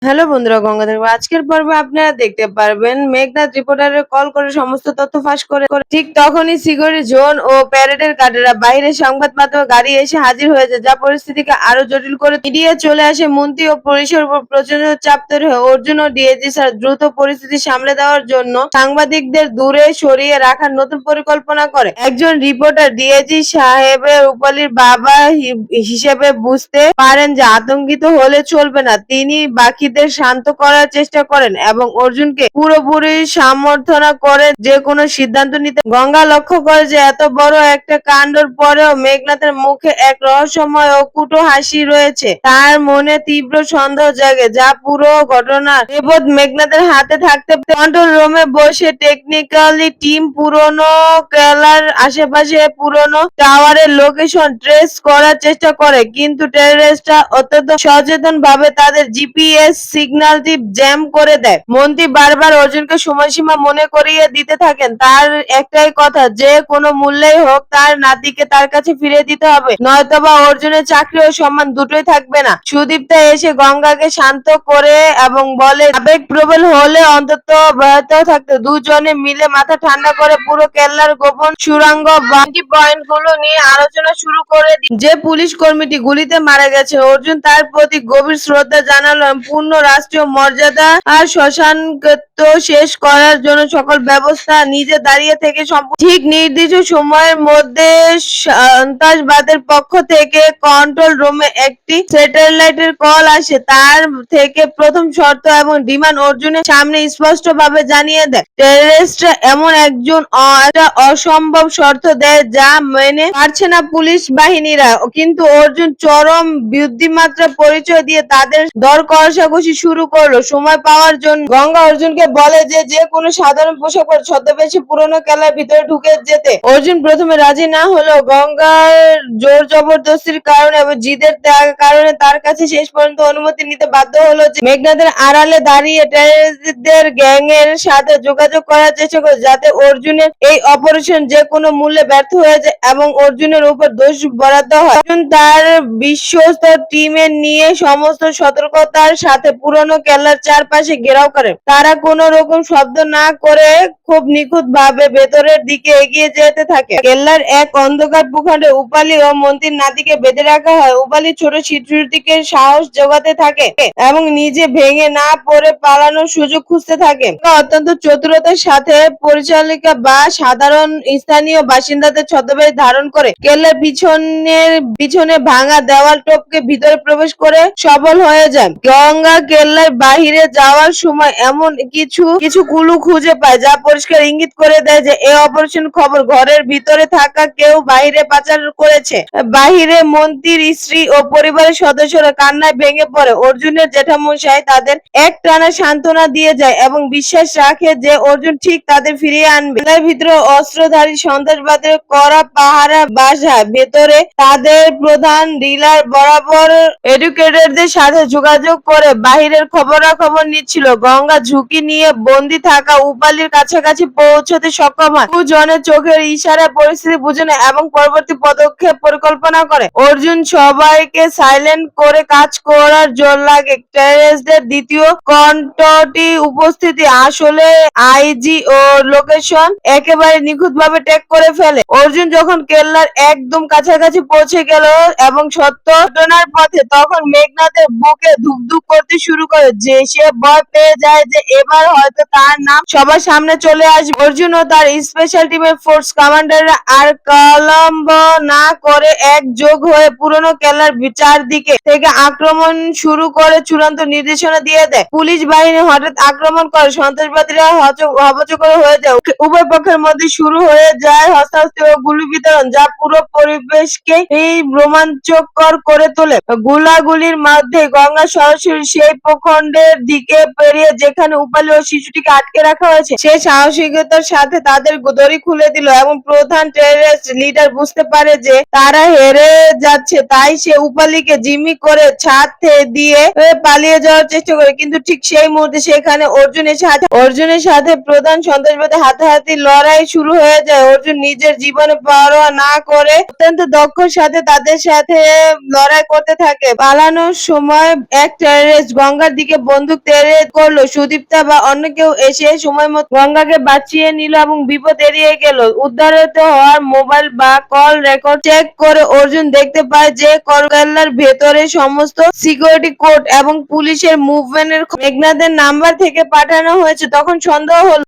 Hello বন্ধুরা, গঙ্গাধর আজকের পর্বে আপনারা দেখতে পারবেন মেঘনাথ রিপোর্টারের কল করে সমস্ত তথ্য ফাঁস করে ঠিক তখনই সিকিউরিটি জোন ও প্যারেডের গার্ডেরা বাইরে সংবাদ মাধ্যমে গাড়ি এসে হাজির হয়েছে, যা পরিস্থিতিকে আরো জটিল করে। মিডিয়া চলে আসে, মন্ত্রী ও পুলিশের উপর প্রচন্ড চাপ তৈরি হয়। অর্জুন ও ডিএজি স্যার দ্রুত পরিস্থিতি সামলে দেওয়ার জন্য সাংবাদিকদের দূরে সরিয়ে রাখার নতুন পরিকল্পনা করে। একজন রিপোর্টার ডিএজি সাহেবের রূপালীর বাবা হিসেবে বুঝতে পারেন যে আতঙ্কিত হলে চলবে না। তিনি বাকি শান্ত করার চেষ্টা করেন এবং অর্জুনকে পুরোপুরি সমর্থনা করে যে কোনো সিদ্ধান্ত নিতে। গঙ্গা লক্ষ্য করে যে এত বড় একটা কাণ্ডর পরেও মেঘনাথের মুখে এক রহস্যময় ও কুটো হাসি রয়েছে। তার মনে তীব্র সন্দেহ জাগে, যা পুরো ঘটনার রেপোর্ট মেঘনাথের হাতে থাকতে কন্ট্রোল রুমে বসে টেকনিক্যালি টিম পুরনো কেলার আশেপাশে পুরনো টাওয়ারের লোকেশন ট্রেস করার চেষ্টা করে, কিন্তু টেররিস্টরা অত্যন্ত সচেতন ভাবে তাদের জিপিএস সিগন্যালটি জ্যাম করে দেয়। মন্ত্রী বারবার অর্জুনকে সময়সীমা মনে করিয়ে দিতে থাকেন। তার একটাই কথা, যে কোনো মূল্যেই হোক তার নাতিকে তার কাছে ফিরিয়ে দিতে হবে, নয়তোবা অর্জুনের চাকরি ও সম্মান দুটোই থাকবে না। সুদীপ্তা এসে গঙ্গাকে শান্ত করে এবং বলে আবেগপ্রবল হলে অন্তত অব্যাহত থাকতে। দুজনে মিলে মাথা ঠান্ডা করে পুরো কেল্লার গোপন সুড়ঙ্গ পয়েন্ট গুলো নিয়ে আলোচনা শুরু করে যে পুলিশ কর্মীটি গুলিতে মারা গেছে, অর্জুন তার প্রতি গভীর শ্রদ্ধা জানালেন। পূর্ণ রাষ্ট্রীয় মর্যাদা আর শ্মশানকৃত্য শেষ করার জন্য সকল ব্যবস্থা নিজে দাঁড়িয়ে থেকে ঠিক নির্দিষ্ট সময়ের মধ্যে সন্ত্রাসবাদের পক্ষ থেকে কন্ট্রোল রুমে একটি স্যাটেলাইটের কল আসে। তার থেকে প্রথম শর্ত এবং ডিমান্ড অর্জুনের সামনে স্পষ্ট ভাবে জানিয়ে দেয়। টেররিস্টরা এমন একটা অসম্ভব শর্ত দেয় যা মেনে পারছে না পুলিশ বাহিনীরা, কিন্তু অর্জুন চরম বুদ্ধিমাত্রা পরিচয় দিয়ে তাদের দর কষাকষি শুরু করলো সময় পাওয়ার জন্য। গঙ্গা অর্জুনকে বলে যে যে কোনো সাধারণ পোশাক পরে ছদ্মবেশে পুরনো কেলার ভিতরে ঢুকে যেতে। অর্জুন প্রথমে রাজি না হলেও গঙ্গার জোর জবরদস্তির কারণে এবং জিদের কারণে তার কাছে শেষ পর্যন্ত অনুমতি নিতে বাধ্য হলো। যে মেঘনাথের আড়ালে দাঁড়িয়ে টেররিস্টদের গ্যাং এর সাথে যোগাযোগ করার চেষ্টা করে, যাতে অর্জুনের এই অপারেশন যে কোনো মূল্যে ব্যর্থ হয়ে যায় এবং অর্জুনের উপর দোষ বরাদ্দ হয়। অর্জুন তার বিশ্বস্ত টিমের নিয়ে সমস্ত সতর্কতার সাথে পুরনো কেল্লার চারপাশে ঘেরাও করে। তারা কোনো রকম শব্দ না করে খুব নিখুঁত ভাবে ভেতরের দিকে এগিয়ে যেতে থাকে। কেল্লার এক অন্ধকার ভূখণ্ডে উপালি ও মন্ত্রীর নাতিকে বেঁধে রাখা হয়। উপালি ছোট শিশুটিকে সাহস জোগাতে থাকে এবং নিজে ভেঙে না পড়ে পালানোর সুযোগ খুঁজতে থাকে। অত্যন্ত চতুরতার সাথে পরিচালিকা বা সাধারণ স্থানীয় বাসিন্দাদের ছদ্মবেশ ধারণ করে কেল্লার পিছনে ভাঙা দেওয়াল টপকে ভিতরে প্রবেশ করে সফল হয়ে যায়। গঙ্গা কেল্লার বাহিরে যাওয়ার সময় এমন কিছু কুলু খুঁজে পায় যা পরিষ্কার ইঙ্গিত করে দেয় যে এই অপারেশন খবর ঘরের ভিতরে থাকা কেউ বাইরে পাচার করেছে। বাহিরে মন্ত্রীর স্ত্রী ও পরিবারের সদস্যরা কান্নায় ভেঙে পড়ে। অর্জুনের জেঠামশাই তাদের এক টানা সান্ত্বনা দিয়ে যায় এবং বিশ্বাস রাখে যে অর্জুন ঠিক তাদের ফিরিয়ে আনবে। কেল্লার ভিতরে অস্ত্রধারী সন্ত্রাসবাদের কড়া পাহারা বাসায় ভেতরে তাদের প্রধান ডিলার বরাবর এডুকেটরদের সাথে যোগাযোগ করে বাহিরের খবরাখবর নিচ্ছিল। গঙ্গা ঝুঁকি নিয়ে বন্দি থাকা উপালির কাছাকাছি পৌঁছতে সক্ষম হয়। দুজনের চোখের ইশারায় পরিস্থিতি বুঝে নেয় এবং পরবর্তী পদক্ষেপ পরিকল্পনা করে। অর্জুন সবাইকে সাইলেন্ট করে কাজ করার জোর লাগে। টেররিস্টদের দ্বিতীয় কন্ট্রোলটি উপস্থিতি আসলে আইজি ও লোকেশন একেবারে নিখুঁত ভাবে ট্যাগ করে ফেলে। অর্জুন যখন কেল্লার একদম কাছাকাছি পৌঁছে গেল এবং সত্য ঘটনার পথে, তখন মেঘনাথের বুকে ধুকধুক করতে শুরু করে। যে সে ভয় পেয়ে যায় যে এবার হয়তো তার নাম সবার সামনে চলে আসবে। অর্জুন ও তার স্পেশাল টিমের ফোর্স কমান্ডাররা আর কলম্ব না করে একযোগ হয়ে পুরনো কেল্লার চারদিকে থেকে আক্রমণ শুরু করে চূড়ান্ত নির্দেশনা দিয়ে দেয়। পুলিশ বাহিনী হঠাৎ আক্রমণ করে সন্ত্রাসবাদীরা হবচকর হয়ে যায়। উভয় পক্ষের মধ্যে শুরু হয়ে যায় হস্তাহস্তি ও গুলি বিতরণ, যা পুরো পরিবেশকে রোমাঞ্চকর করে তোলে। গুলাগুলির মধ্যে গঙ্গা সরাসরি সেই ভূখণ্ডের দিকে পেরিয়ে যেখানে উপালি ও শিশুটিকে আটকে রাখা হয়েছে। সে সাহসিকতার সাথে তাদের দড়ি খুলে দিল এবং প্রধান টেররিস্ট লিডার বুঝতে পারে যে তারা হেরে যাচ্ছে। তাই সে উপালিকে জিম্মি করে ছাদ দিয়ে পালিয়ে যাওয়ার চেষ্টা করে, কিন্তু ঠিক সেই মুহূর্তে সেখানে অর্জুনের সাথে প্রধান সন্ত্রাসবাদী হাতাহাতি লড়াই শুরু হয়ে যায়। অর্জুন নিজের জীবনে পরোয়া না করে অত্যন্ত দক্ষতার সাথে তাদের সাথে লড়াই করতে থাকে। পালানোর সময় এক টেররিস্ট গঙ্গার দিকে বন্দুক তেড়ে করলো। সুদীপ্তা বা অন্য কেউ এসে সময় মতো গঙ্গাকে বাঁচিয়ে নিল এবং বিপদ এড়িয়ে গেল। উদ্ধারিত হওয়ার মোবাইল বা কল রেকর্ড চেক করে অর্জুন দেখতে পায় যে কেল্লার ভেতরে সমস্ত সিকিউরিটি কোড এবং পুলিশের মুভমেন্টের মেঘনাদের নাম্বার থেকে পাঠানো হয়েছে। তখন সন্দেহ হলো